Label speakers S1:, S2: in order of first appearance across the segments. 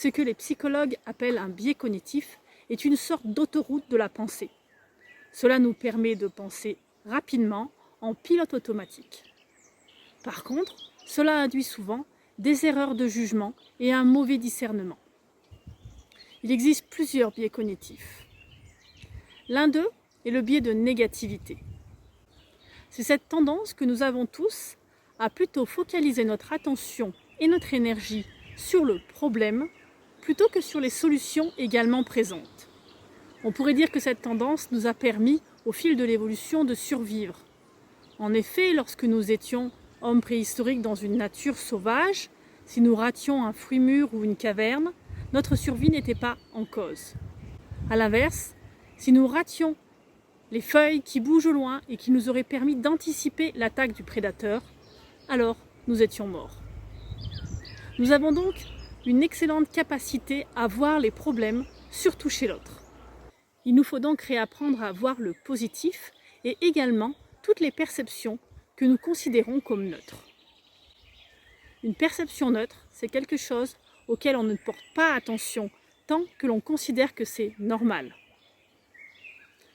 S1: Ce que les psychologues appellent un biais cognitif est une sorte d'autoroute de la pensée. Cela nous permet de penser rapidement en pilote automatique. Par contre, cela induit souvent des erreurs de jugement et un mauvais discernement. Il existe plusieurs biais cognitifs. L'un d'eux est le biais de négativité. C'est cette tendance que nous avons tous à plutôt focaliser notre attention et notre énergie sur le problème plutôt que sur les solutions également présentes. On pourrait dire que cette tendance nous a permis, au fil de l'évolution, de survivre. En effet, lorsque nous étions hommes préhistoriques dans une nature sauvage, si nous rations un fruit mûr ou une caverne, notre survie n'était pas en cause. A l'inverse, si nous rations les feuilles qui bougent au loin et qui nous auraient permis d'anticiper l'attaque du prédateur, alors nous étions morts. Nous avons donc une excellente capacité à voir les problèmes, surtout chez l'autre. Il nous faut donc réapprendre à voir le positif et également toutes les perceptions que nous considérons comme neutres. Une perception neutre, c'est quelque chose auquel on ne porte pas attention tant que l'on considère que c'est normal.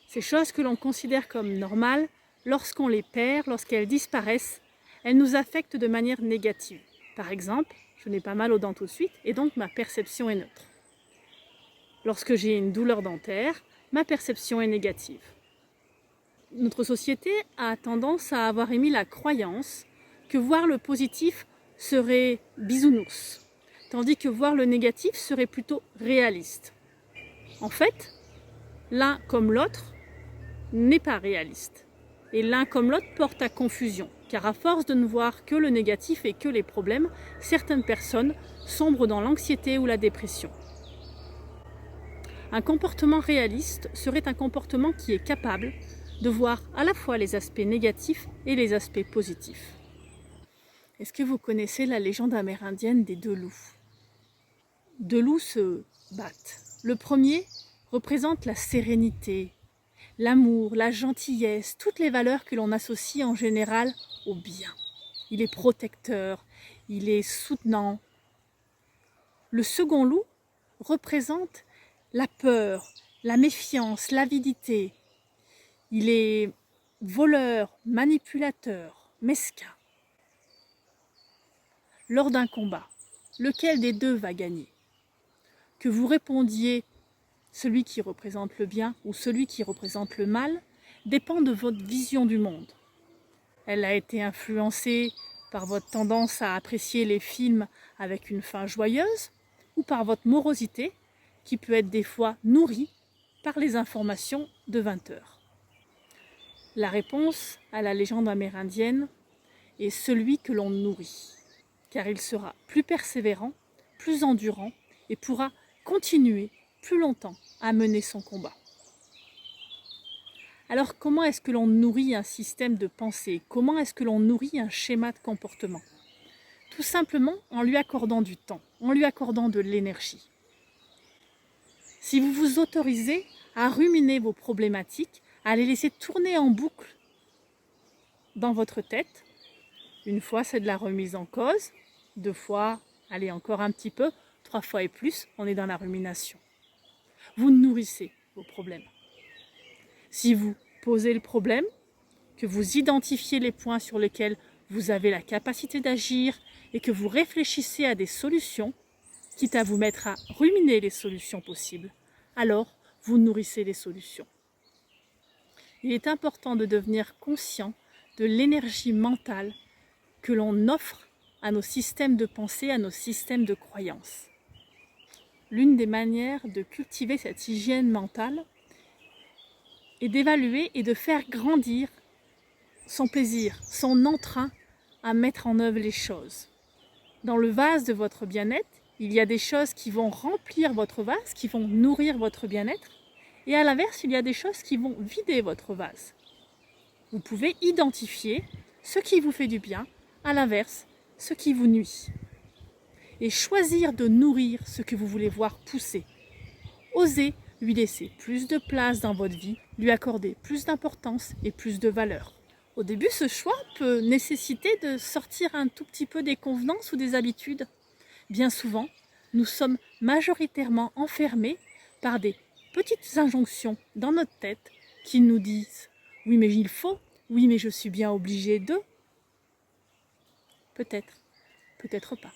S1: Ces choses que l'on considère comme normales, lorsqu'on les perd, lorsqu'elles disparaissent, elles nous affectent de manière négative. Par exemple, je n'ai pas mal aux dents tout de suite et donc ma perception est neutre. Lorsque j'ai une douleur dentaire, ma perception est négative. Notre société a tendance à avoir émis la croyance que voir le positif serait bisounours, tandis que voir le négatif serait plutôt réaliste. En fait, l'un comme l'autre n'est pas réaliste. Et l'un comme l'autre porte à confusion, car à force de ne voir que le négatif et que les problèmes, certaines personnes sombrent dans l'anxiété ou la dépression. Un comportement réaliste serait un comportement qui est capable de voir à la fois les aspects négatifs et les aspects positifs. Est-ce que vous connaissez la légende amérindienne des deux loups ? Deux loups se battent. Le premier représente la sérénité, l'amour, la gentillesse, toutes les valeurs que l'on associe en général au bien. Il est protecteur, il est soutenant. Le second loup représente la peur, la méfiance, l'avidité. Il est voleur, manipulateur, mesquin. Lors d'un combat, lequel des deux va gagner ? Que vous répondiez celui qui représente le bien ou celui qui représente le mal dépend de votre vision du monde. Elle a été influencée par votre tendance à apprécier les films avec une fin joyeuse ou par votre morosité qui peut être des fois nourrie par les informations de 20 heures. La réponse à la légende amérindienne est celui que l'on nourrit, car il sera plus persévérant, plus endurant et pourra continuer plus longtemps à mener son combat. Alors comment est-ce que l'on nourrit un système de pensée ? Comment est-ce que l'on nourrit un schéma de comportement ? Tout simplement en lui accordant du temps, en lui accordant de l'énergie. Si vous vous autorisez à ruminer vos problématiques, à les laisser tourner en boucle dans votre tête, une fois c'est de la remise en cause, 2 fois, allez encore un petit peu, 3 fois et plus, on est dans la rumination. Vous nourrissez vos problèmes. Si vous posez le problème, que vous identifiez les points sur lesquels vous avez la capacité d'agir et que vous réfléchissez à des solutions, quitte à vous mettre à ruminer les solutions possibles, alors vous nourrissez les solutions. Il est important de devenir conscient de l'énergie mentale que l'on offre à nos systèmes de pensée, à nos systèmes de croyances. L'une des manières de cultiver cette hygiène mentale est d'évaluer et de faire grandir son plaisir, son entrain à mettre en œuvre les choses. Dans le vase de votre bien-être, il y a des choses qui vont remplir votre vase, qui vont nourrir votre bien-être, et à l'inverse, il y a des choses qui vont vider votre vase. Vous pouvez identifier ce qui vous fait du bien, à l'inverse, ce qui vous nuit. Et choisir de nourrir ce que vous voulez voir pousser. Osez lui laisser plus de place dans votre vie, lui accorder plus d'importance et plus de valeur. Au début, ce choix peut nécessiter de sortir un tout petit peu des convenances ou des habitudes. Bien souvent, nous sommes majoritairement enfermés par des petites injonctions dans notre tête qui nous disent « oui mais il faut »,« oui mais je suis bien obligé de ». Peut-être, peut-être pas.